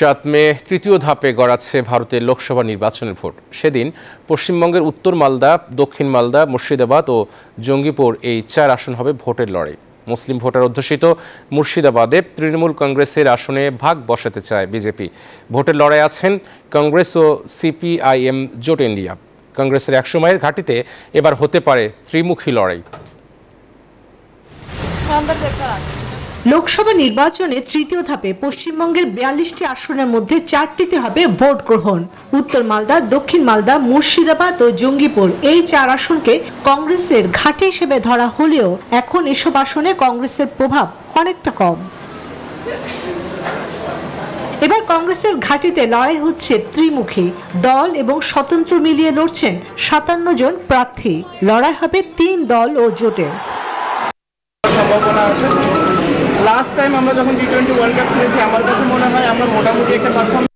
7 মে তৃতীয় ধাপে গড়াচ্ছে ভারতের লোকসভা নির্বাচনের ভোট। সেদিন পশ্চিমবঙ্গের উত্তর মালদা, দক্ষিণ মালদা, মুর্শিদাবাদ ও জঙ্গিপুর এই 4 আসন হবে ভোটের লড়াই। মুসলিম ভোটার অধ্যুষিত মুর্শিদাবাদে তৃণমূল কংগ্রেসের আসনে ভাগ বসাতে চায় বিজেপি। ভোটের লড়াই আছেন কংগ্রেস ও সিপিআইএম জোট ইন্ডিয়া। কংগ্রেসের 100 মাইলের ঘাঁটিতে এবার হতে পারে ত্রিমুখী লড়াই। লোকসভা নির্বাচনে তৃতীয় ধাপে পশ্চিমবঙ্গের 42টি আসনের মধ্যে 4টিতে হবে ভোট গ্রহণ। উত্তর মালদা, দক্ষিণ মালদা, মুর্শিদাবাদ ও জঙ্গিপুর এই 4 আসনকে কংগ্রেসের ঘাঁটি হিসেবে ধরা হলেও এখন এসব আসনে কংগ্রেসের প্রভাব অনেকটা কম। এবার কংগ্রেসের ঘাঁটিতে লড়াই হচ্ছে ত্রিমুখী। দল এবং স্বতন্ত্র মিলিয়ে লড়ছেন 57 জন প্রার্থী। লড়াই হবে 3 দল ও জোটের। সম্ভাবনা আছে। লাস্ট টাইম আমরা যখন টি-20 ওয়ার্ল্ড কাপ খেলেছি, আমার কাছে মনে হয় আমরা মোটামুটি একটা পারফরমেন্স